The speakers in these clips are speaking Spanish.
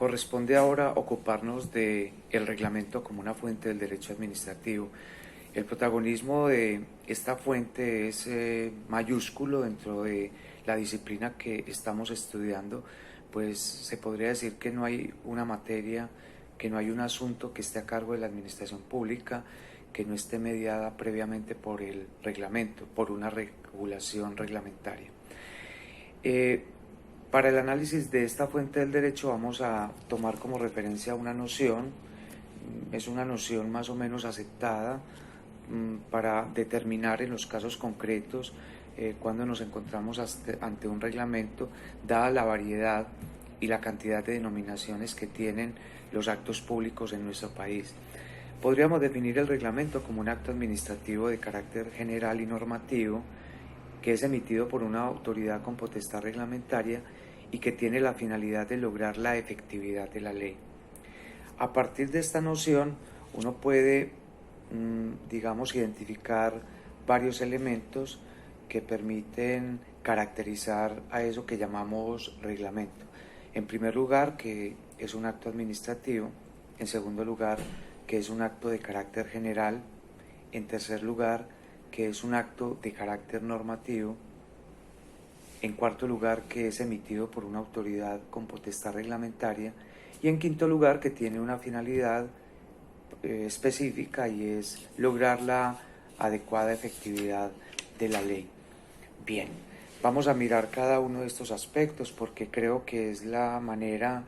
Corresponde ahora ocuparnos del reglamento como una fuente del derecho administrativo. El protagonismo de esta fuente es mayúsculo dentro de la disciplina que estamos estudiando, pues se podría decir que no hay una materia, que no hay un asunto que esté a cargo de la administración pública que no esté mediada previamente por el reglamento, por una regulación reglamentaria. Para el análisis de esta fuente del derecho vamos a tomar como referencia una noción, es una noción más o menos aceptada para determinar en los casos concretos cuando nos encontramos ante un reglamento, dada la variedad y la cantidad de denominaciones que tienen los actos públicos en nuestro país. Podríamos definir el reglamento como un acto administrativo de carácter general y normativo que es emitido por una autoridad con potestad reglamentaria y que tiene la finalidad de lograr la efectividad de la ley. A partir de esta noción, uno puede, digamos, identificar varios elementos que permiten caracterizar a eso que llamamos reglamento. En primer lugar, que es un acto administrativo. En segundo lugar, que es un acto de carácter general. En tercer lugar, que es un acto de carácter normativo. En cuarto lugar, que es emitido por una autoridad con potestad reglamentaria. Y en quinto lugar, que tiene una finalidad específica y es lograr la adecuada efectividad de la ley. Bien, vamos a mirar cada uno de estos aspectos porque creo que es la manera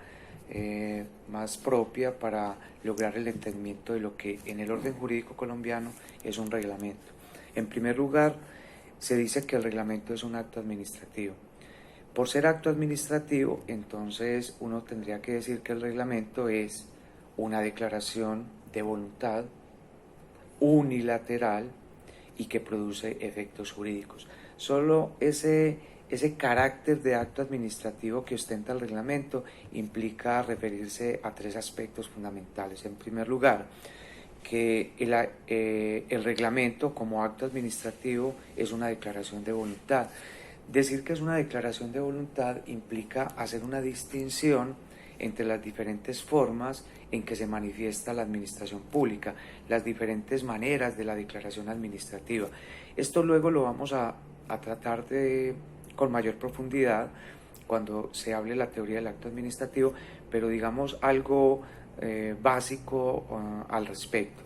más propia para lograr el entendimiento de lo que en el orden jurídico colombiano es un reglamento. En primer lugar, se dice que el reglamento es un acto administrativo. Por ser acto administrativo, entonces uno tendría que decir que el reglamento es una declaración de voluntad unilateral y que produce efectos jurídicos. Solo ese carácter de acto administrativo que ostenta el reglamento implica referirse a tres aspectos fundamentales. En primer lugar, que el reglamento como acto administrativo es una declaración de voluntad. Decir que es una declaración de voluntad implica hacer una distinción entre las diferentes formas en que se manifiesta la administración pública, las diferentes maneras de la declaración administrativa. Esto luego lo vamos a tratar con mayor profundidad cuando se hable la teoría del acto administrativo, pero digamos algo básico al respecto.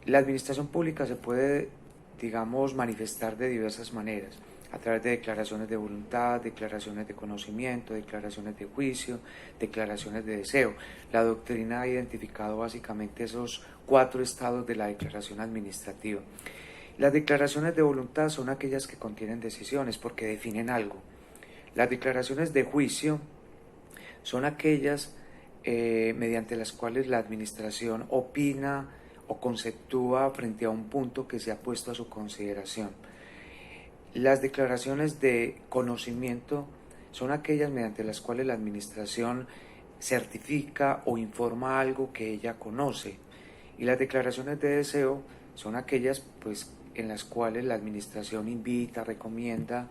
La administración pública se puede, digamos, manifestar de diversas maneras, a través de declaraciones de voluntad, declaraciones de conocimiento, declaraciones de juicio, declaraciones de deseo. La doctrina ha identificado básicamente esos 4 estados de la declaración administrativa. Las declaraciones de voluntad son aquellas que contienen decisiones porque definen algo. Las declaraciones de juicio son aquellas mediante las cuales la administración opina o conceptúa frente a un punto que se ha puesto a su consideración. Las declaraciones de conocimiento son aquellas mediante las cuales la administración certifica o informa algo que ella conoce. Y las declaraciones de deseo son aquellas pues, en las cuales la administración invita, recomienda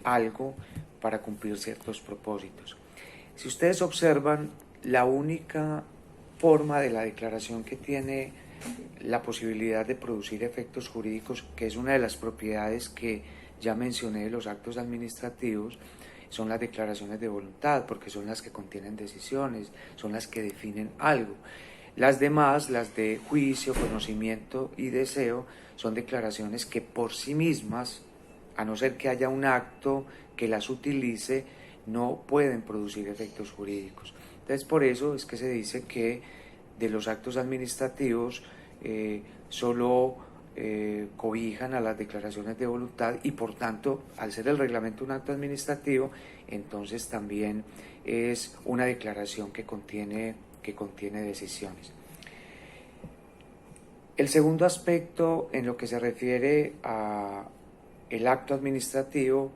algo para cumplir ciertos propósitos. Si ustedes observan, la única forma de la declaración que tiene la posibilidad de producir efectos jurídicos, que es una de las propiedades que ya mencioné de los actos administrativos, son las declaraciones de voluntad, porque son las que contienen decisiones, son las que definen algo. Las demás, las de juicio, conocimiento y deseo, son declaraciones que por sí mismas, a no ser que haya un acto que las utilice, no pueden producir efectos jurídicos. Entonces, por eso es que se dice que de los actos administrativos solo cobijan a las declaraciones de voluntad y, por tanto, al ser el reglamento un acto administrativo, entonces también es una declaración que contiene decisiones. El segundo aspecto en lo que se refiere a el acto administrativo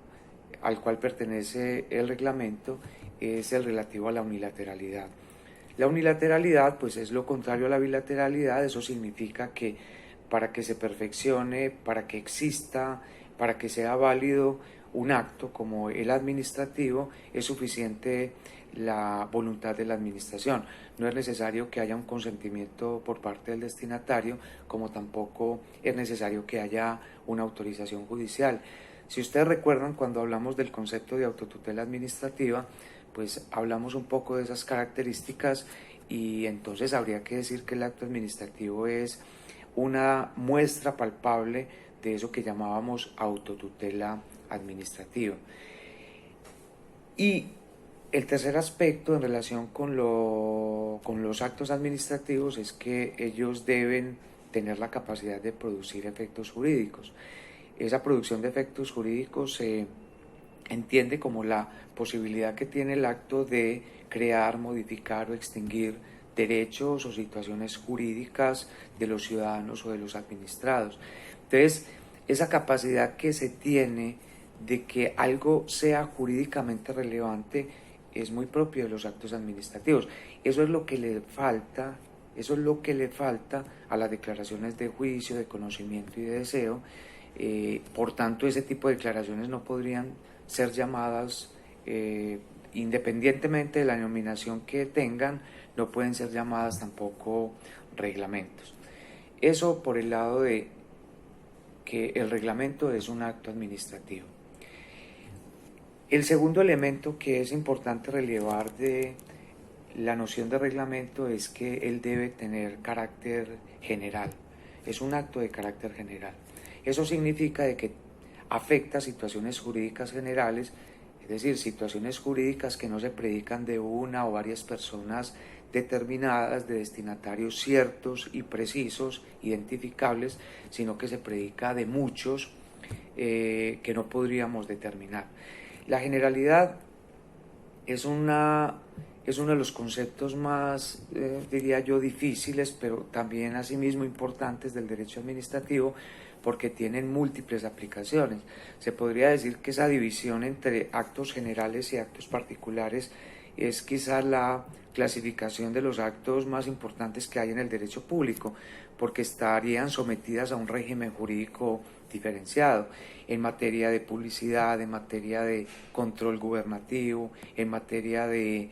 al cual pertenece el reglamento es el relativo a la unilateralidad. La unilateralidad pues es lo contrario a la bilateralidad. Eso significa que para que se perfeccione, para que exista, para que sea válido un acto como el administrativo, es suficiente la voluntad de la administración. No es necesario que haya un consentimiento por parte del destinatario, como tampoco es necesario que haya una autorización judicial. Si ustedes recuerdan, cuando hablamos del concepto de autotutela administrativa, pues hablamos un poco de esas características, y entonces habría que decir que el acto administrativo es una muestra palpable de eso que llamábamos autotutela administrativa. Y el tercer aspecto en relación con los actos administrativos es que ellos deben tener la capacidad de producir efectos jurídicos. Esa producción de efectos jurídicos se entiende como la posibilidad que tiene el acto de crear, modificar o extinguir derechos o situaciones jurídicas de los ciudadanos o de los administrados. Entonces, esa capacidad que se tiene de que algo sea jurídicamente relevante es muy propio de los actos administrativos. Eso es lo que le falta, a las declaraciones de juicio, de conocimiento y de deseo. Por tanto, ese tipo de declaraciones no podrían ser llamadas, independientemente de la denominación que tengan, no pueden ser llamadas tampoco reglamentos. Eso por el lado de que el reglamento es un acto administrativo. El segundo elemento que es importante relevar de la noción de reglamento es que él debe tener carácter general. Es un acto de carácter general. Eso significa de que afecta situaciones jurídicas generales, es decir, situaciones jurídicas que no se predican de una o varias personas determinadas, de destinatarios ciertos y precisos, identificables, sino que se predica de muchos que no podríamos determinar. La generalidad es uno de los conceptos más, diría yo, difíciles, pero también asimismo importantes del derecho administrativo, porque tienen múltiples aplicaciones. Se podría decir que esa división entre actos generales y actos particulares es quizás la clasificación de los actos más importantes que hay en el derecho público, porque estarían sometidas a un régimen jurídico diferenciado en materia de publicidad, en materia de control gubernativo, en materia de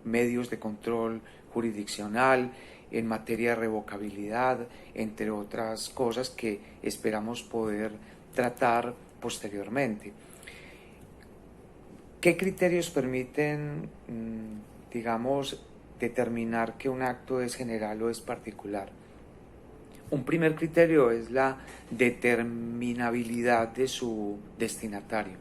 medios de control jurisdiccional, en materia de revocabilidad, entre otras cosas que esperamos poder tratar posteriormente. ¿Qué criterios permiten, digamos, determinar que un acto es general o es particular? Un primer criterio es la determinabilidad de su destinatario.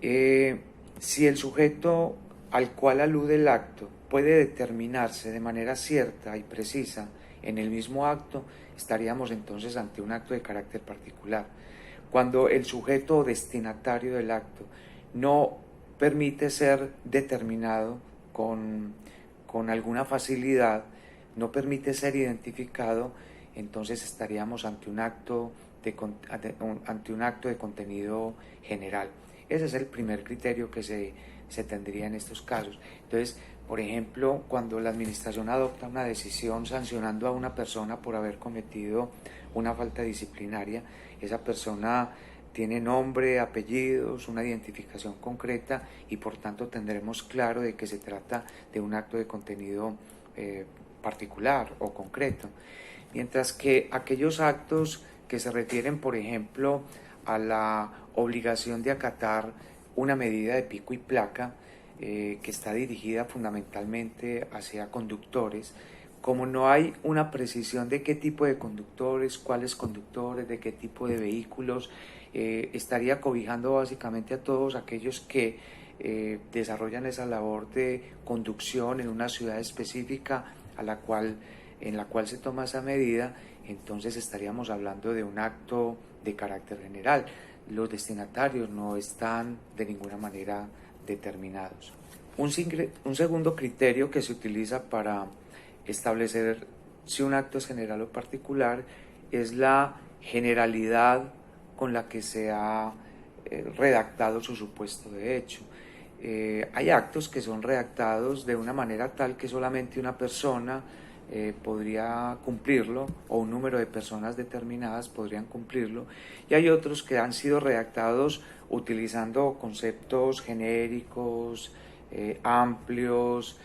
Si el sujeto al cual alude el acto puede determinarse de manera cierta y precisa en el mismo acto, estaríamos entonces ante un acto de carácter particular. Cuando el sujeto o destinatario del acto no permite ser determinado con alguna facilidad, no permite ser identificado, entonces estaríamos ante un acto de contenido general. Ese es el primer criterio que se tendría en estos casos. Entonces, por ejemplo, cuando la administración adopta una decisión sancionando a una persona por haber cometido una falta disciplinaria, esa persona tiene nombre, apellidos, una identificación concreta, y por tanto tendremos claro de que se trata de un acto de contenido particular o concreto. Mientras que aquellos actos que se refieren, por ejemplo, a la obligación de acatar una medida de pico y placa que está dirigida fundamentalmente hacia conductores, como no hay una precisión de qué tipo de conductores, cuáles conductores, de qué tipo de vehículos, estaría cobijando básicamente a todos aquellos que desarrollan esa labor de conducción en una ciudad específica en la cual se toma esa medida. Entonces estaríamos hablando de un acto de carácter general. Los destinatarios no están de ninguna manera determinados. Un segundo criterio que se utiliza para establecer si un acto es general o particular es la generalidad con la que se ha redactado su supuesto de hecho. Hay actos que son redactados de una manera tal que solamente una persona podría cumplirlo, o un número de personas determinadas podrían cumplirlo, y hay otros que han sido redactados utilizando conceptos genéricos, amplios,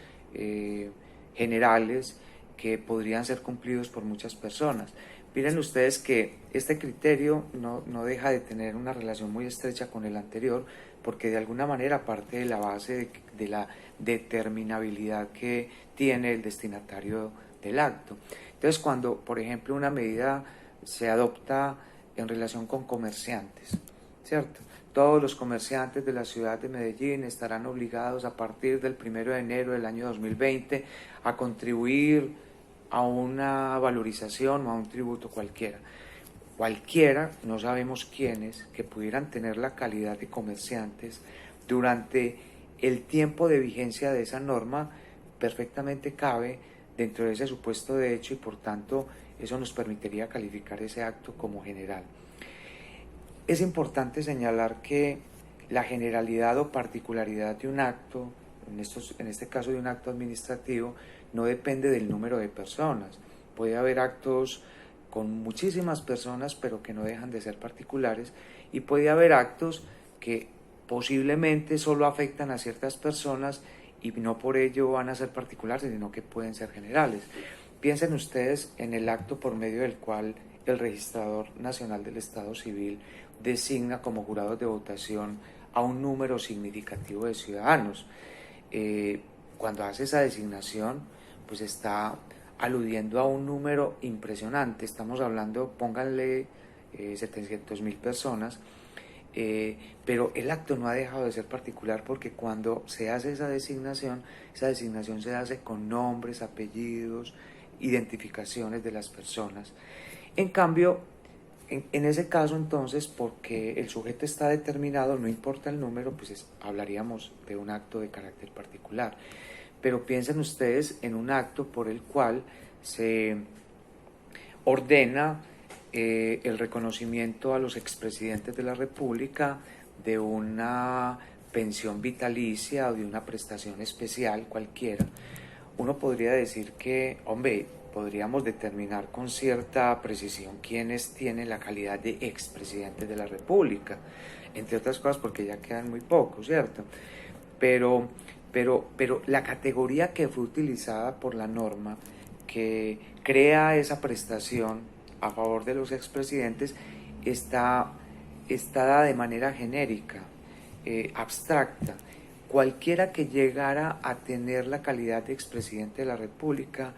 generales, que podrían ser cumplidos por muchas personas. Miren ustedes que este criterio no deja de tener una relación muy estrecha con el anterior, porque de alguna manera parte de la base de la determinabilidad que tiene el destinatario del acto. Entonces, cuando, por ejemplo, una medida se adopta en relación con comerciantes, ¿cierto? Todos los comerciantes de la ciudad de Medellín estarán obligados a partir del 1 de enero del año 2020 a contribuir a una valorización o a un tributo cualquiera. Cualquiera, no sabemos quiénes, que pudieran tener la calidad de comerciantes durante el tiempo de vigencia de esa norma, perfectamente cabe dentro de ese supuesto de hecho y por tanto eso nos permitiría calificar ese acto como general. Es importante señalar que la generalidad o particularidad de un acto, en este caso de un acto administrativo, no depende del número de personas. Puede haber actos con muchísimas personas, pero que no dejan de ser particulares, y puede haber actos que posiblemente solo afectan a ciertas personas y no por ello van a ser particulares, sino que pueden ser generales. Piensen ustedes en el acto por medio del cual el Registrador Nacional del Estado Civil designa como jurados de votación a un número significativo de ciudadanos. Cuando hace esa designación, pues está aludiendo a un número impresionante. Estamos hablando, pónganle 700.000 personas, pero el acto no ha dejado de ser particular porque cuando se hace esa designación se hace con nombres, apellidos, identificaciones de las personas. En cambio, en ese caso entonces, porque el sujeto está determinado, no importa el número, pues hablaríamos de un acto de carácter particular. Pero piensen ustedes en un acto por el cual se ordena el reconocimiento a los expresidentes de la República de una pensión vitalicia o de una prestación especial cualquiera. Uno podría decir que, hombre, podríamos determinar con cierta precisión quiénes tienen la calidad de expresidentes de la República, entre otras cosas porque ya quedan muy pocos, ¿cierto? Pero la categoría que fue utilizada por la norma que crea esa prestación a favor de los expresidentes está dada de manera genérica, abstracta. Cualquiera que llegara a tener la calidad de expresidente de la República,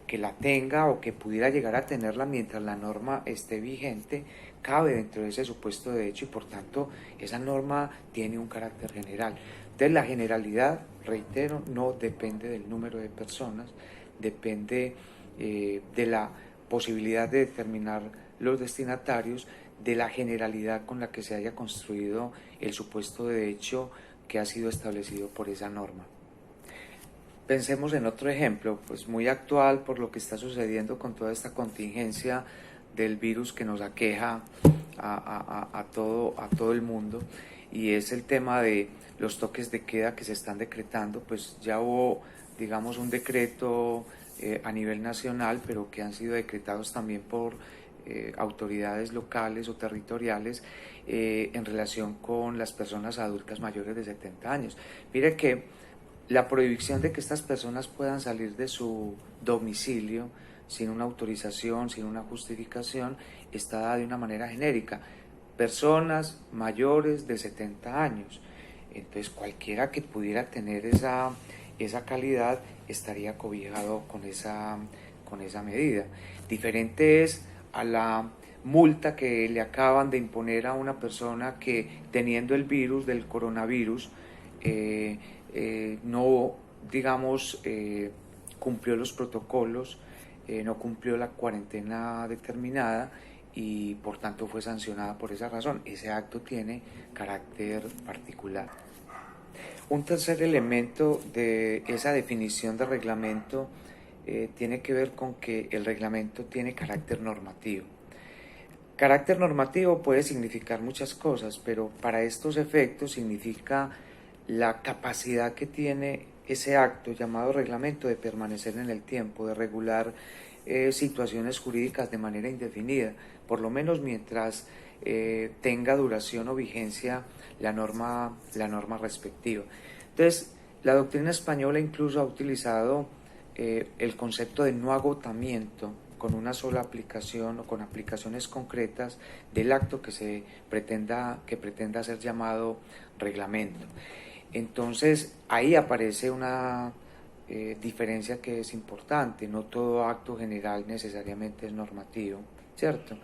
que la tenga o que pudiera llegar a tenerla mientras la norma esté vigente, cabe dentro de ese supuesto de hecho y por tanto esa norma tiene un carácter general. Entonces la generalidad, reitero, no depende del número de personas, depende de la posibilidad de determinar los destinatarios, de la generalidad con la que se haya construido el supuesto de hecho que ha sido establecido por esa norma. Pensemos en otro ejemplo, pues muy actual por lo que está sucediendo con toda esta contingencia del virus que nos aqueja a todo el mundo, y es el tema de los toques de queda que se están decretando. Pues ya hubo, digamos, un decreto a nivel nacional, pero que han sido decretados también por autoridades locales o territoriales en relación con las personas adultas mayores de 70 años. Mire que la prohibición de que estas personas puedan salir de su domicilio sin una autorización, sin una justificación, está dada de una manera genérica. Personas mayores de 70 años. Entonces cualquiera que pudiera tener esa calidad estaría cobijado con esa medida. Diferente es a la multa que le acaban de imponer a una persona que, teniendo el virus del coronavirus, no, digamos, cumplió los protocolos, no cumplió la cuarentena determinada y por tanto fue sancionada por esa razón. Ese acto tiene carácter particular. Un tercer elemento de esa definición de reglamento tiene que ver con que el reglamento tiene carácter normativo. Carácter normativo puede significar muchas cosas, pero para estos efectos significa la capacidad que tiene ese acto llamado reglamento de permanecer en el tiempo, de regular situaciones jurídicas de manera indefinida, por lo menos mientras tenga duración o vigencia la norma respectiva. Entonces, La doctrina española incluso ha utilizado el concepto de no agotamiento con una sola aplicación o con aplicaciones concretas del acto que pretenda ser llamado reglamento. Entonces ahí aparece una diferencia que es importante. No todo acto general necesariamente es normativo, ¿cierto?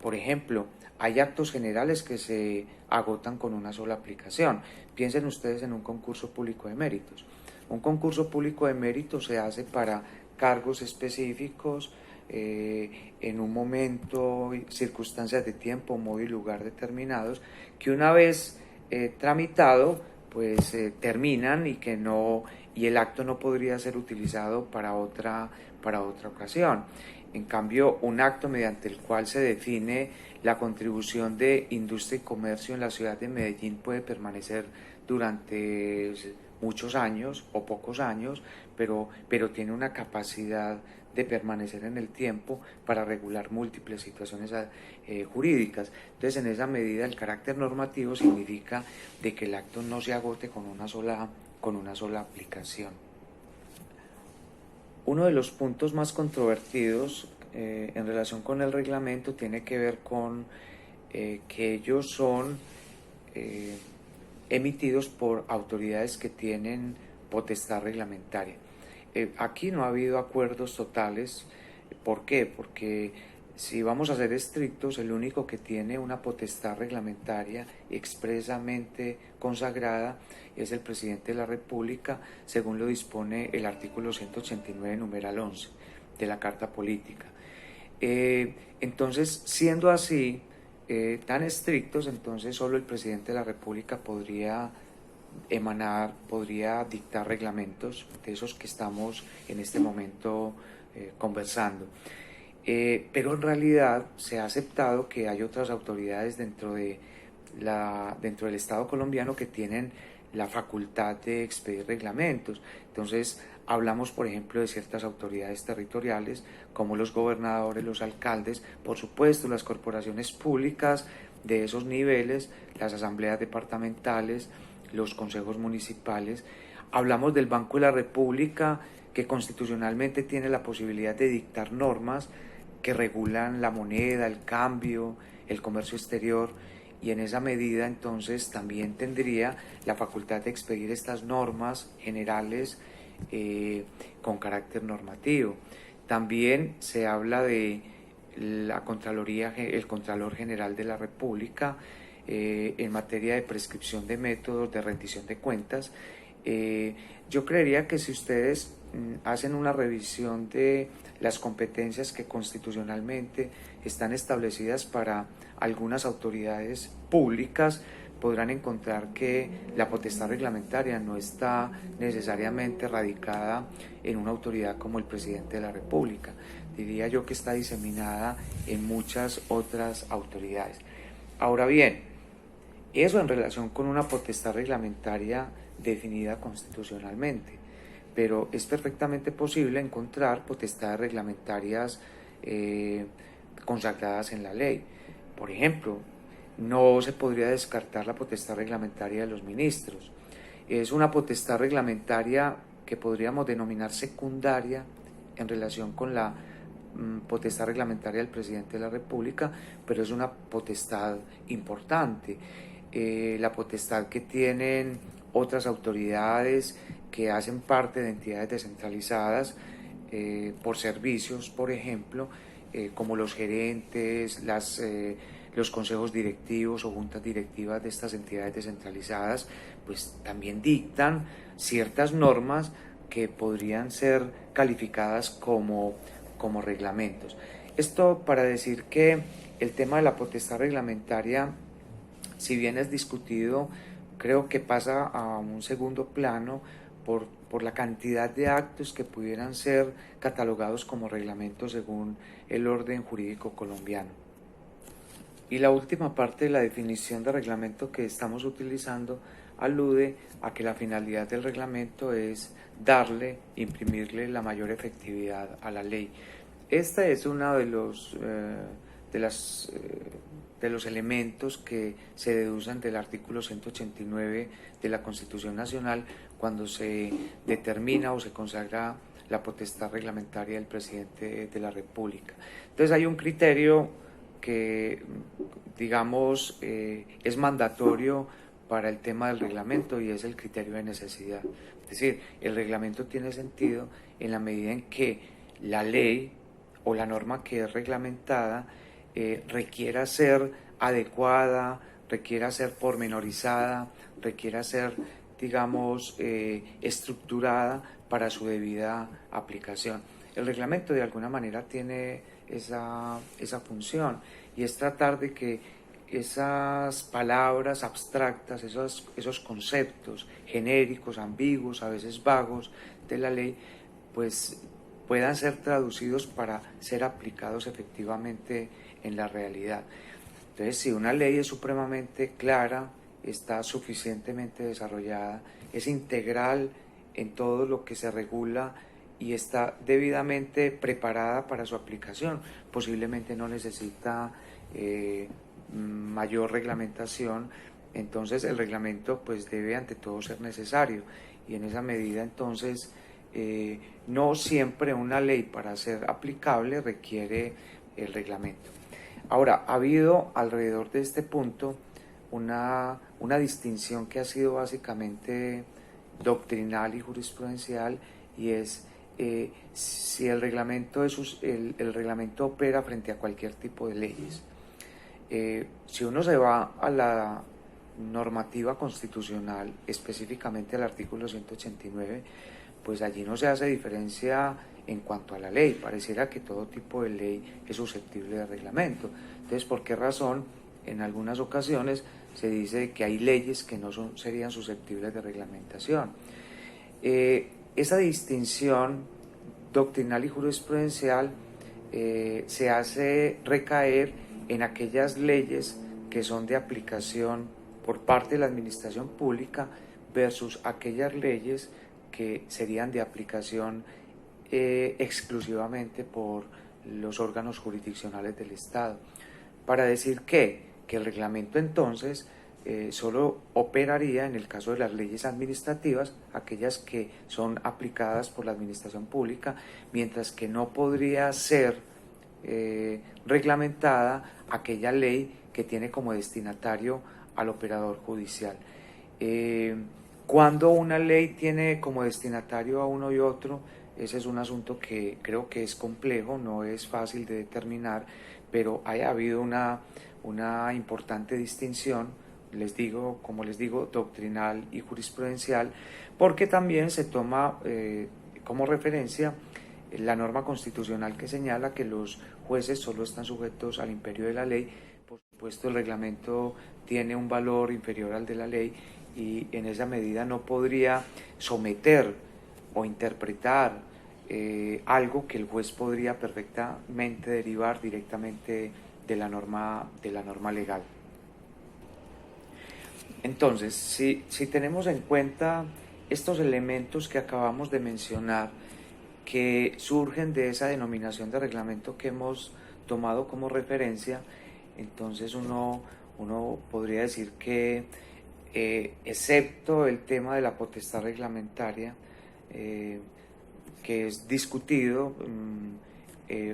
Por ejemplo, hay actos generales que se agotan con una sola aplicación. Piensen ustedes en un concurso público de méritos. Un concurso público de méritos se hace para cargos específicos, en un momento, circunstancias de tiempo, modo y lugar determinados, que una vez tramitado, pues terminan y el acto no podría ser utilizado para otra ocasión. En cambio, un acto mediante el cual se define la contribución de industria y comercio en la ciudad de Medellín puede permanecer durante muchos años o pocos años, pero tiene una capacidad de permanecer en el tiempo para regular múltiples situaciones jurídicas. Entonces, en esa medida, el carácter normativo significa de que el acto no se agote con una sola aplicación. Uno de los puntos más controvertidos en relación con el reglamento tiene que ver con que ellos son emitidos por autoridades que tienen potestad reglamentaria. Aquí no ha habido acuerdos totales. ¿Por qué? Porque si vamos a ser estrictos, el único que tiene una potestad reglamentaria expresamente consagrada es el presidente de la República, según lo dispone el artículo 189, numeral 11 de la Carta Política. Entonces, siendo así, tan estrictos, entonces solo el presidente de la República podría dictar reglamentos de esos que estamos en este momento conversando. Pero en realidad se ha aceptado que hay otras autoridades dentro del Estado colombiano que tienen la facultad de expedir reglamentos. Entonces hablamos, por ejemplo, de ciertas autoridades territoriales como los gobernadores, los alcaldes, por supuesto las corporaciones públicas de esos niveles, las asambleas departamentales, los consejos municipales. Hablamos del Banco de la República, que constitucionalmente tiene la posibilidad de dictar normas que regulan la moneda, el cambio, el comercio exterior, y en esa medida entonces también tendría la facultad de expedir estas normas generales con carácter normativo. También se habla de la Contraloría, el Contralor General de la República, en materia de prescripción de métodos de rendición de cuentas. Yo creería que si ustedes hacen una revisión de las competencias que constitucionalmente están establecidas para algunas autoridades públicas, podrán encontrar que la potestad reglamentaria no está necesariamente radicada en una autoridad como el presidente de la República. Diría yo que está diseminada en muchas otras autoridades. Ahora bien, eso en relación con una potestad reglamentaria definida constitucionalmente, pero es perfectamente posible encontrar potestades reglamentarias consagradas en la ley. Por ejemplo, no se podría descartar la potestad reglamentaria de los ministros. Es una potestad reglamentaria que podríamos denominar secundaria en relación con la potestad reglamentaria del presidente de la República, pero es una potestad importante. La potestad que tienen otras autoridades que hacen parte de entidades descentralizadas por servicios, por ejemplo, como los gerentes, los consejos directivos o juntas directivas de estas entidades descentralizadas, pues también dictan ciertas normas que podrían ser calificadas como reglamentos. Esto para decir que el tema de la potestad reglamentaria, si bien es discutido, creo que pasa a un segundo plano por la cantidad de actos que pudieran ser catalogados como reglamentos según el orden jurídico colombiano. Y la última parte de la definición de reglamento que estamos utilizando alude a que la finalidad del reglamento es imprimirle la mayor efectividad a la ley. Esta es una de las de los elementos que se deducen del artículo 189 de la Constitución Nacional cuando se determina o se consagra la potestad reglamentaria del presidente de la República. Entonces hay un criterio que, digamos, es mandatorio para el tema del reglamento y es el criterio de necesidad. Es decir, el reglamento tiene sentido en la medida en que la ley o la norma que es reglamentada requiera ser adecuada, requiera ser pormenorizada, requiera ser, digamos, estructurada para su debida aplicación. El reglamento de alguna manera tiene esa función y es tratar de que esas palabras abstractas, esos conceptos genéricos, ambiguos, a veces vagos de la ley, pues puedan ser traducidos para ser aplicados efectivamente en la realidad. Entonces, si una ley es supremamente clara, está suficientemente desarrollada, es integral en todo lo que se regula y está debidamente preparada para su aplicación, posiblemente no necesita mayor reglamentación, entonces el reglamento pues debe ante todo ser necesario y en esa medida entonces no siempre una ley para ser aplicable requiere el reglamento. Ahora, ha habido alrededor de este punto una distinción que ha sido básicamente doctrinal y jurisprudencial y es si el reglamento, el reglamento opera frente a cualquier tipo de leyes. Si uno se va a la normativa constitucional, específicamente al artículo 189, pues allí no se hace diferencia en cuanto a la ley, pareciera que todo tipo de ley es susceptible de reglamento. Entonces, ¿por qué razón en algunas ocasiones se dice que hay leyes que no serían susceptibles de reglamentación? Esa distinción doctrinal y jurisprudencial se hace recaer en aquellas leyes que son de aplicación por parte de la administración pública versus aquellas leyes que serían de aplicación exclusivamente por los órganos jurisdiccionales del Estado. Para decir que el reglamento entonces solo operaría en el caso de las leyes administrativas, aquellas que son aplicadas por la administración pública, mientras que no podría ser reglamentada aquella ley que tiene como destinatario al operador judicial. Cuando una ley tiene como destinatario a uno y otro, ese es un asunto que creo que es complejo, no es fácil de determinar, pero ha habido una importante distinción, como les digo, doctrinal y jurisprudencial, porque también se toma como referencia la norma constitucional que señala que los jueces solo están sujetos al imperio de la ley. Por supuesto, el reglamento tiene un valor inferior al de la ley y en esa medida no podría someter o interpretar algo que el juez podría perfectamente derivar directamente de la norma legal. Entonces, si tenemos en cuenta estos elementos que acabamos de mencionar, que surgen de esa denominación de reglamento que hemos tomado como referencia, entonces uno podría decir que, excepto el tema de la potestad reglamentaria, que es discutido,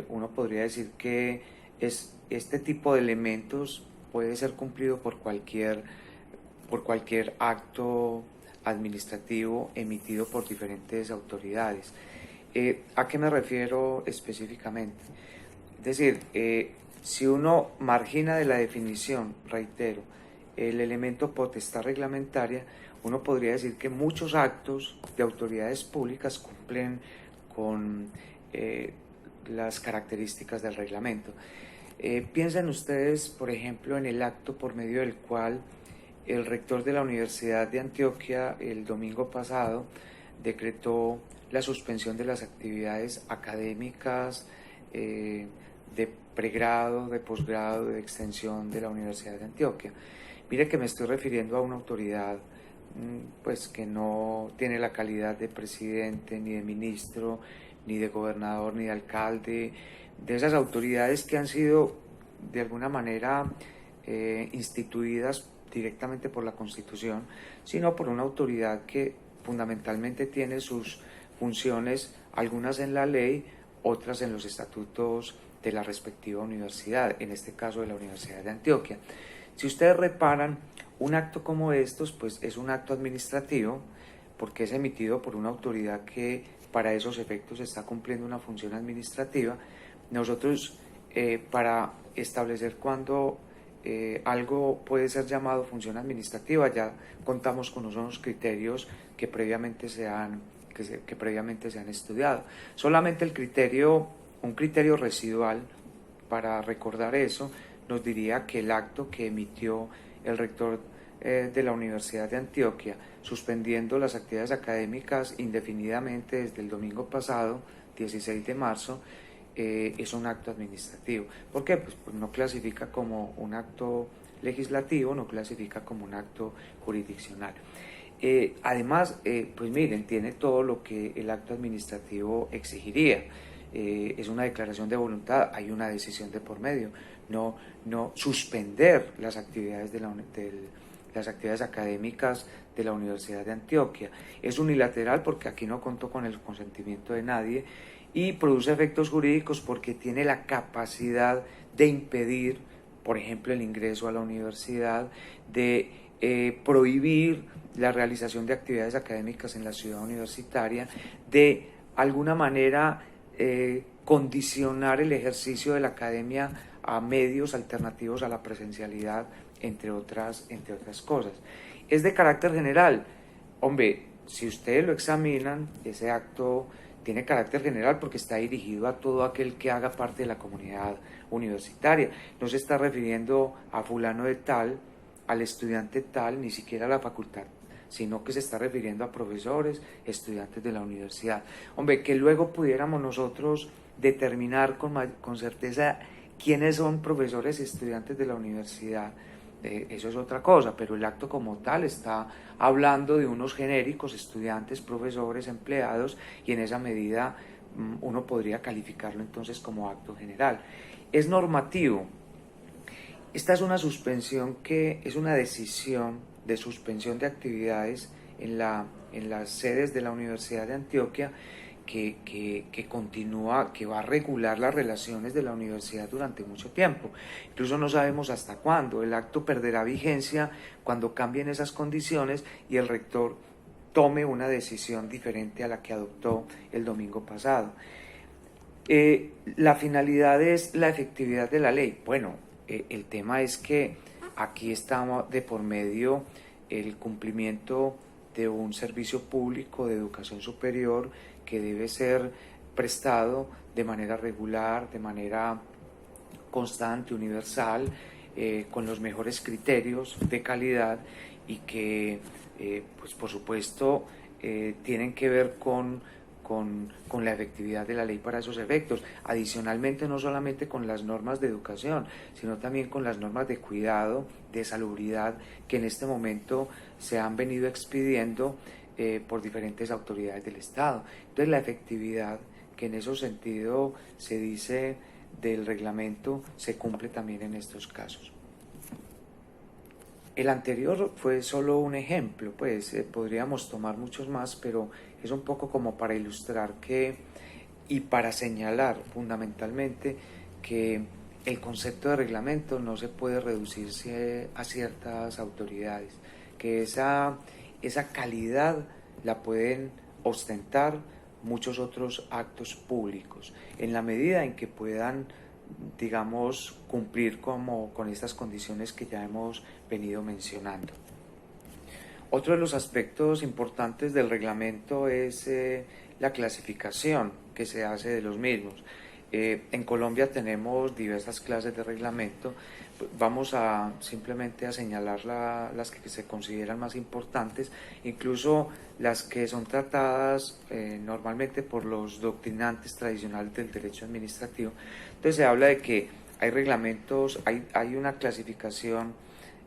uno podría decir que este tipo de elementos puede ser cumplido por cualquier acto administrativo emitido por diferentes autoridades. ¿A qué me refiero específicamente? Es decir, si uno margina de la definición, reitero, el elemento potestad reglamentaria, uno podría decir que muchos actos de autoridades públicas cumplen con las características del reglamento. Piensen ustedes, por ejemplo, en el acto por medio del cual el rector de la Universidad de Antioquia el domingo pasado decretó la suspensión de las actividades académicas de pregrado, de posgrado, de extensión de la Universidad de Antioquia. Mire que me estoy refiriendo a una autoridad pues que no tiene la calidad de presidente, ni de ministro, ni de gobernador, ni de alcalde, de esas autoridades que han sido de alguna manera instituidas directamente por la Constitución, sino por una autoridad que fundamentalmente tiene sus funciones, algunas en la ley, otras en los estatutos de la respectiva universidad, en este caso de la Universidad de Antioquia. Si ustedes reparan, un acto como estos, pues es un acto administrativo, porque es emitido por una autoridad que para esos efectos está cumpliendo una función administrativa. Nosotros, para establecer cuándo algo puede ser llamado función administrativa, ya contamos con unos criterios que previamente se han estudiado. Solamente un criterio residual, para recordar eso, nos diría que el acto que emitió el rector de la Universidad de Antioquia, suspendiendo las actividades académicas indefinidamente desde el domingo pasado, 16 de marzo, es un acto administrativo. ¿Por qué? Pues no clasifica como un acto legislativo, no clasifica como un acto jurisdiccional. Además, pues miren, tiene todo lo que el acto administrativo exigiría. Es una declaración de voluntad, hay una decisión de por medio, no suspender las actividades las actividades académicas de la Universidad de Antioquia. Es unilateral porque aquí no contó con el consentimiento de nadie y produce efectos jurídicos porque tiene la capacidad de impedir, por ejemplo, el ingreso a la universidad, de prohibir la realización de actividades académicas en la ciudad universitaria, de alguna manera condicionar el ejercicio de la academia a medios alternativos a la presencialidad, entre otras cosas. Es de carácter general. Hombre, si ustedes lo examinan, ese acto tiene carácter general porque está dirigido a todo aquel que haga parte de la comunidad universitaria. No se está refiriendo a fulano de tal, al estudiante tal, ni siquiera a la facultad, sino que se está refiriendo a profesores, estudiantes de la universidad. Hombre, que luego pudiéramos nosotros determinar con certeza quiénes son profesores y estudiantes de la universidad, eso es otra cosa, pero el acto como tal está hablando de unos genéricos, estudiantes, profesores, empleados, y en esa medida uno podría calificarlo entonces como acto general. Es normativo. Esta es una suspensión que es una decisión de suspensión de actividades en las sedes de la Universidad de Antioquia que continúa, que va a regular las relaciones de la universidad durante mucho tiempo. Incluso no sabemos hasta cuándo. El acto perderá vigencia cuando cambien esas condiciones y el rector tome una decisión diferente a la que adoptó el domingo pasado. La finalidad es la efectividad de la ley. Bueno, el tema es que aquí está de por medio el cumplimiento de un servicio público de educación superior que debe ser prestado de manera regular, de manera constante, universal, con los mejores criterios de calidad y que, pues por supuesto, tienen que ver con la efectividad de la ley para esos efectos. Adicionalmente, no solamente con las normas de educación, sino también con las normas de cuidado, de salubridad, que en este momento se han venido expidiendo por diferentes autoridades del Estado. Entonces, la efectividad, que en ese sentido se dice del reglamento, se cumple también en estos casos. El anterior fue solo un ejemplo, pues podríamos tomar muchos más, pero es un poco como para ilustrar y para señalar fundamentalmente que el concepto de reglamento no se puede reducirse a ciertas autoridades, que esa calidad la pueden ostentar muchos otros actos públicos, en la medida en que puedan, digamos, cumplir con estas condiciones que ya hemos venido mencionando. Otro de los aspectos importantes del reglamento es la clasificación que se hace de los mismos. En Colombia tenemos diversas clases de reglamento. Vamos simplemente a señalar las que se consideran más importantes, incluso las que son tratadas normalmente por los doctrinantes tradicionales del derecho administrativo. Entonces se habla de que hay reglamentos, hay una clasificación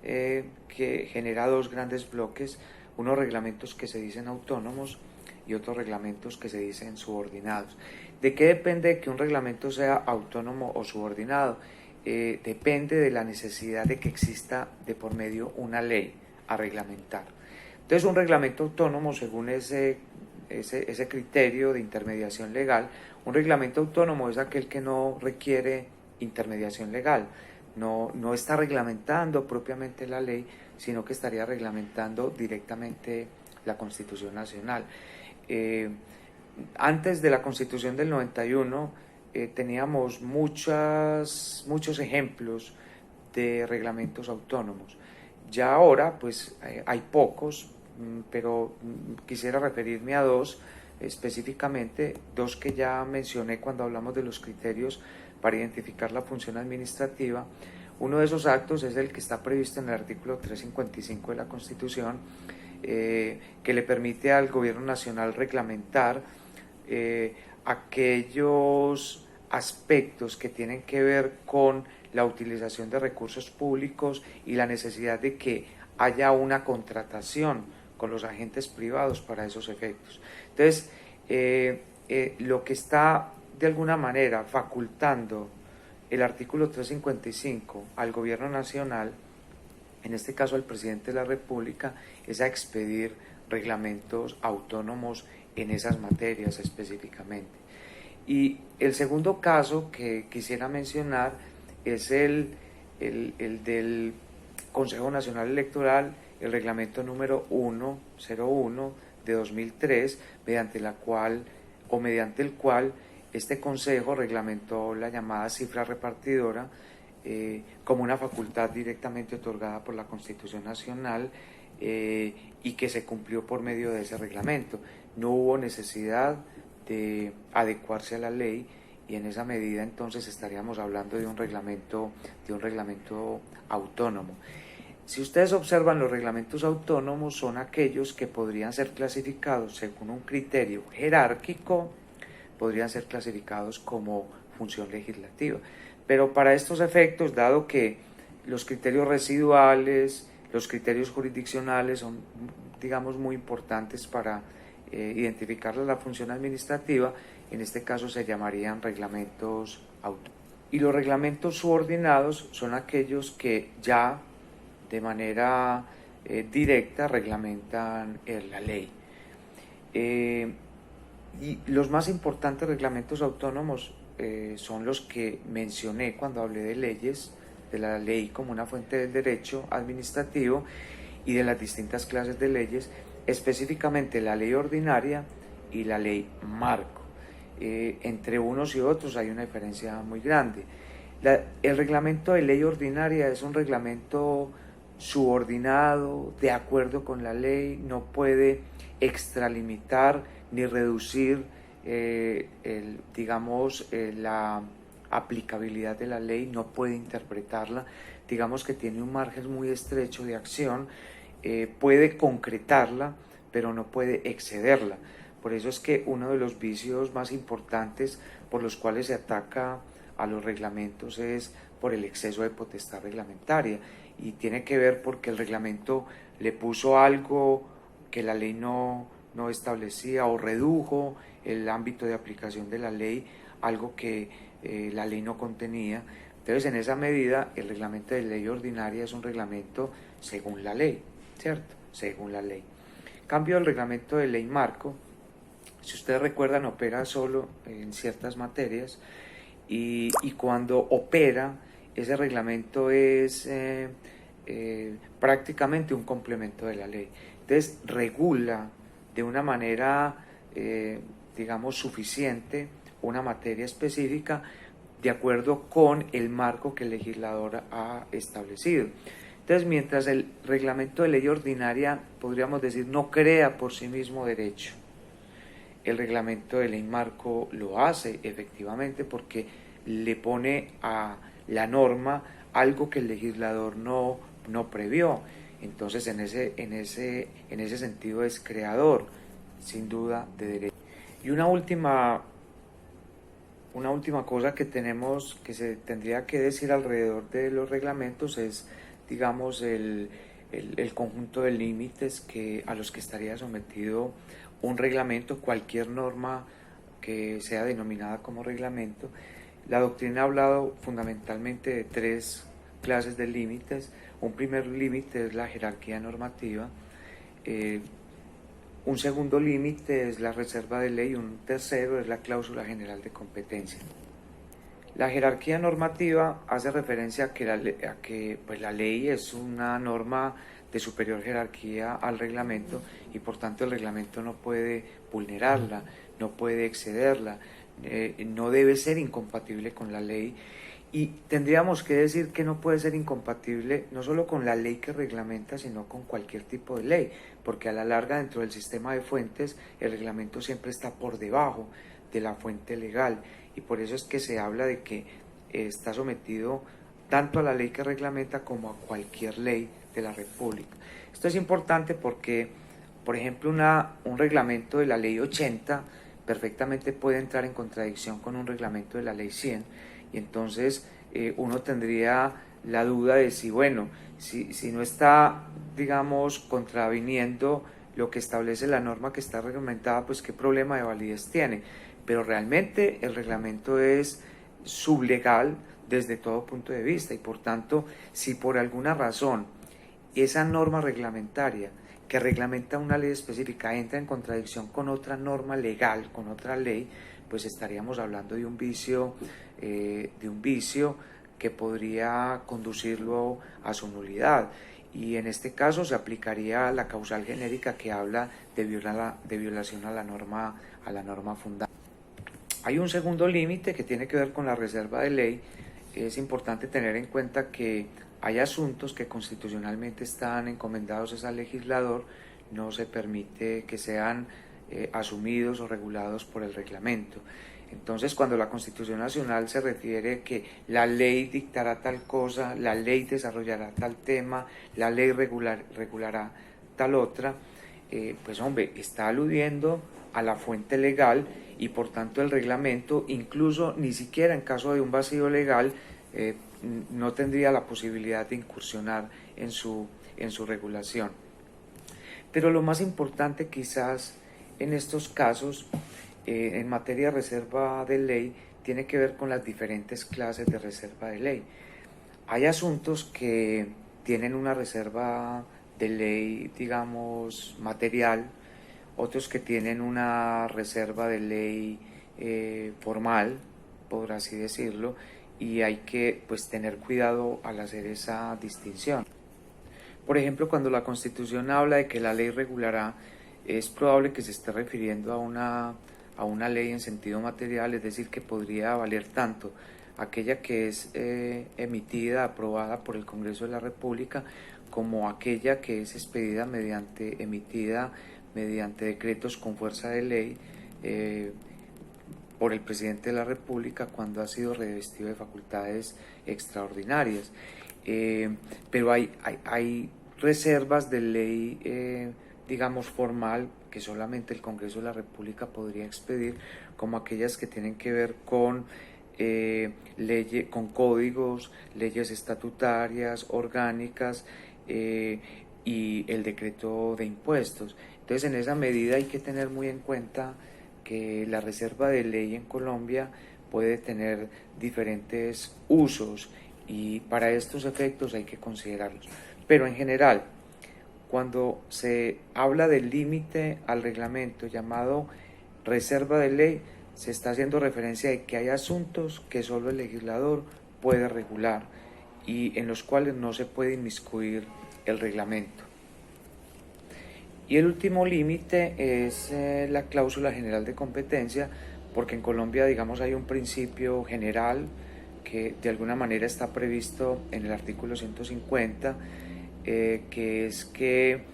que genera dos grandes bloques, unos reglamentos que se dicen autónomos y otros reglamentos que se dicen subordinados. ¿De qué depende que un reglamento sea autónomo o subordinado? depende de la necesidad de que exista de por medio una ley a reglamentar. Entonces, un reglamento autónomo, según ese criterio de intermediación legal, un reglamento autónomo es aquel que no requiere intermediación legal, no está reglamentando propiamente la ley, sino que estaría reglamentando directamente la Constitución Nacional. Antes de la Constitución del 91 teníamos muchos ejemplos de reglamentos autónomos. Ya ahora pues hay pocos, pero quisiera referirme a dos específicamente, dos que ya mencioné cuando hablamos de los criterios para identificar la función administrativa. Uno de esos actos es el que está previsto en el artículo 355 de la Constitución, que le permite al Gobierno Nacional reglamentar aquellos aspectos que tienen que ver con la utilización de recursos públicos y la necesidad de que haya una contratación con los agentes privados para esos efectos. Entonces, lo que está de alguna manera facultando el artículo 355 al Gobierno Nacional, en este caso al Presidente de la República, es a expedir reglamentos autónomos en esas materias específicamente. Y el segundo caso que quisiera mencionar es el del Consejo Nacional Electoral, el reglamento número 101 de 2003, mediante el cual este Consejo reglamentó la llamada cifra repartidora como una facultad directamente otorgada por la Constitución Nacional y que se cumplió por medio de ese reglamento. No hubo necesidad de adecuarse a la ley y en esa medida entonces estaríamos hablando de un reglamento autónomo. Si ustedes observan, los reglamentos autónomos son aquellos que podrían ser clasificados según un criterio jerárquico, podrían ser clasificados como función legislativa. Pero para estos efectos, dado que los criterios residuales, los criterios jurisdiccionales son, digamos, muy importantes para identificar la función administrativa, en este caso se llamarían reglamentos autónomos. Y los reglamentos subordinados son aquellos que ya de manera directa reglamentan la ley. Y los más importantes reglamentos autónomos son los que mencioné cuando hablé de leyes, de la ley como una fuente del derecho administrativo y de las distintas clases de leyes, específicamente la ley ordinaria y la ley marco. Entre unos y otros hay una diferencia muy grande. El reglamento de ley ordinaria es un reglamento subordinado, de acuerdo con la ley, no puede extralimitar ni reducir la aplicabilidad de la ley, no puede interpretarla, digamos que tiene un margen muy estrecho de acción, puede concretarla, pero no puede excederla. Por eso es que uno de los vicios más importantes por los cuales se ataca a los reglamentos es por el exceso de potestad reglamentaria, y tiene que ver porque el reglamento le puso algo que la ley no establecía, o redujo el ámbito de aplicación de la ley, algo que la ley no contenía. Entonces, en esa medida, el reglamento de ley ordinaria es un reglamento según la ley, ¿cierto? Según la ley. En cambio, el reglamento de ley marco, si ustedes recuerdan, opera solo en ciertas materias, y cuando opera, ese reglamento es prácticamente un complemento de la ley. Entonces, regula de una manera, suficiente una materia específica de acuerdo con el marco que el legislador ha establecido. Entonces, mientras el reglamento de ley ordinaria, podríamos decir, no crea por sí mismo derecho, el reglamento de ley marco lo hace efectivamente, porque le pone a la norma algo que el legislador no previó. Entonces, en ese sentido es creador, sin duda, de derecho. Y una última cosa que se tendría que decir alrededor de los reglamentos es, digamos, el conjunto de límites a los que estaría sometido un reglamento, cualquier norma que sea denominada como reglamento. La doctrina ha hablado fundamentalmente de tres clases de límites. Un primer límite es la jerarquía normativa, un segundo límite es la reserva de ley y un tercero es la cláusula general de competencia. La jerarquía normativa hace referencia a que pues, la ley es una norma de superior jerarquía al reglamento y por tanto el reglamento no puede vulnerarla, no puede excederla, no debe ser incompatible con la ley. Y tendríamos que decir que no puede ser incompatible no solo con la ley que reglamenta, sino con cualquier tipo de ley, porque a la larga dentro del sistema de fuentes el reglamento siempre está por debajo de la fuente legal y por eso es que se habla de que está sometido tanto a la ley que reglamenta como a cualquier ley de la República. Esto es importante porque, por ejemplo, un reglamento de la ley 80 perfectamente puede entrar en contradicción con un reglamento de la ley 100 y entonces uno tendría la duda de si, bueno, si no está, digamos, contraviniendo lo que establece la norma que está reglamentada, pues qué problema de validez tiene. Pero realmente el reglamento es sublegal desde todo punto de vista y por tanto, si por alguna razón esa norma reglamentaria que reglamenta una ley específica entra en contradicción con otra norma legal, con otra ley, pues estaríamos hablando de un vicio que podría conducirlo a su nulidad. Y en este caso se aplicaría la causal genérica que habla de violación a la norma fundamental. Hay un segundo límite que tiene que ver con la reserva de ley. Es importante tener en cuenta que hay asuntos que constitucionalmente están encomendados al legislador, no se permite que sean asumidos o regulados por el reglamento. Entonces, cuando la Constitución Nacional se refiere que la ley dictará tal cosa, la ley desarrollará tal tema, la ley regulará tal otra, pues hombre, está aludiendo a la fuente legal y por tanto el reglamento, incluso ni siquiera en caso de un vacío legal, no tendría la posibilidad de incursionar en su regulación. Pero lo más importante quizás en estos casos, en materia de reserva de ley, tiene que ver con las diferentes clases de reserva de ley. Hay asuntos que tienen una reserva de ley, digamos, material, otros que tienen una reserva de ley formal, por así decirlo, y hay que pues tener cuidado al hacer esa distinción. Por ejemplo, cuando la Constitución habla de que la ley regulará, es probable que se esté refiriendo a una ley en sentido material, es decir, que podría valer tanto aquella que es emitida, aprobada por el Congreso de la República, como aquella que es expedida emitida mediante decretos con fuerza de ley por el presidente de la República cuando ha sido revestido de facultades extraordinarias. Pero hay reservas de ley, digamos, formal que solamente el Congreso de la República podría expedir, como aquellas que tienen que ver con con códigos, leyes estatutarias, orgánicas y el decreto de impuestos. Entonces, en esa medida hay que tener muy en cuenta que la reserva de ley en Colombia puede tener diferentes usos y para estos efectos hay que considerarlos. Pero en general, cuando se habla del límite al reglamento llamado reserva de ley, se está haciendo referencia de que hay asuntos que solo el legislador puede regular y en los cuales no se puede inmiscuir el reglamento. Y el último límite es la cláusula general de competencia, porque en Colombia, digamos, hay un principio general que de alguna manera está previsto en el artículo 150, que es que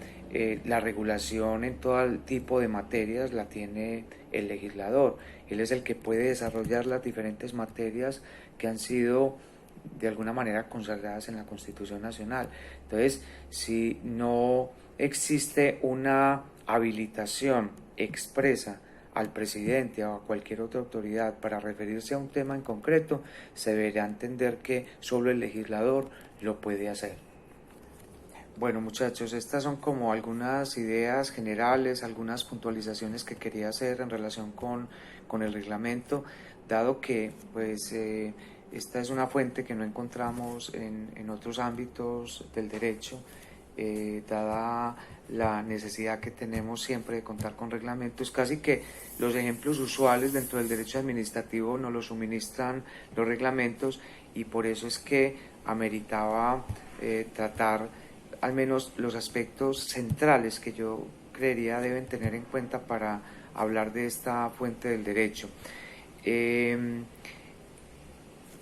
la regulación en todo tipo de materias la tiene el legislador. Él es el que puede desarrollar las diferentes materias que han sido de alguna manera consagradas en la Constitución Nacional. Entonces, si no existe una habilitación expresa al presidente o a cualquier otra autoridad para referirse a un tema en concreto, se deberá entender que solo el legislador lo puede hacer. Bueno, muchachos, estas son como algunas ideas generales, algunas puntualizaciones que quería hacer en relación con el reglamento. dado que pues, esta es una fuente que no encontramos en otros ámbitos del derecho, dada la necesidad que tenemos siempre de contar con reglamentos, casi que los ejemplos usuales dentro del derecho administrativo nos los suministran los reglamentos, y por eso es que ameritaba tratar al menos los aspectos centrales que yo creería deben tener en cuenta para hablar de esta fuente del derecho.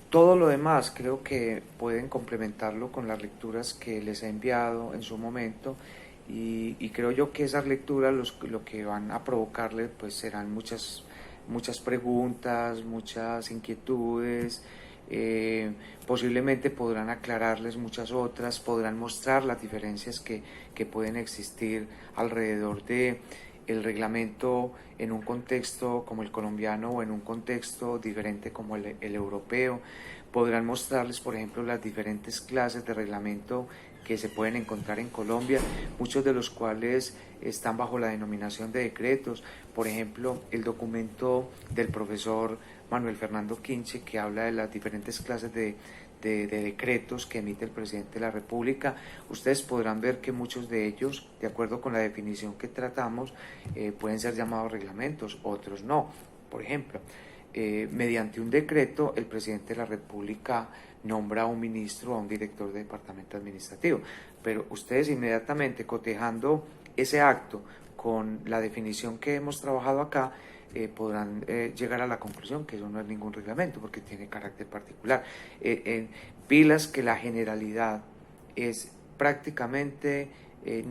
Todo lo demás creo que pueden complementarlo con las lecturas que les he enviado en su momento, y creo yo que esas lecturas lo que van a provocarles pues serán muchas preguntas, muchas inquietudes, posiblemente podrán aclararles muchas otras, podrán mostrar las diferencias que pueden existir alrededor de el reglamento en un contexto como el colombiano o en un contexto diferente como el europeo. Podrán mostrarles, por ejemplo, las diferentes clases de reglamento que se pueden encontrar en Colombia, muchos de los cuales están bajo la denominación de decretos. Por ejemplo, el documento del profesor Manuel Fernando Quinche, que habla de las diferentes clases de decretos que emite el presidente de la República. Ustedes podrán ver que muchos de ellos, de acuerdo con la definición que tratamos, pueden ser llamados reglamentos, otros no. Por ejemplo, mediante un decreto, el presidente de la República nombra a un ministro o a un director de departamento administrativo, pero ustedes inmediatamente cotejando ese acto con la definición que hemos trabajado acá, podrán llegar a la conclusión que eso no es ningún reglamento porque tiene carácter particular. Pilas que la generalidad es prácticamente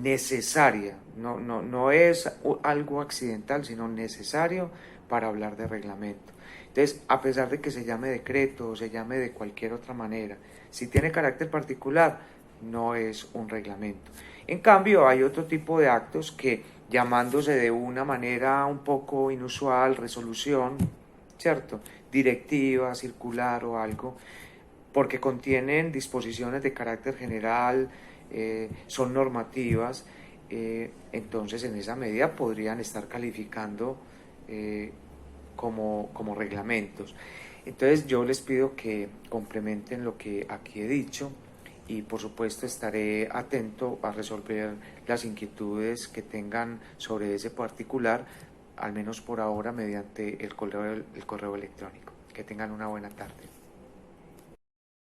necesaria, no es algo accidental, sino necesario para hablar de reglamento. Entonces, a pesar de que se llame decreto o se llame de cualquier otra manera, si tiene carácter particular, no es un reglamento. En cambio, hay otro tipo de actos que, llamándose de una manera un poco inusual, resolución, ¿cierto?, directiva, circular o algo, porque contienen disposiciones de carácter general, son normativas, entonces en esa medida podrían estar calificando como reglamentos. Entonces yo les pido que complementen lo que aquí he dicho, y por supuesto estaré atento a resolver las inquietudes que tengan sobre ese particular, al menos por ahora mediante el correo electrónico. Que tengan una buena tarde.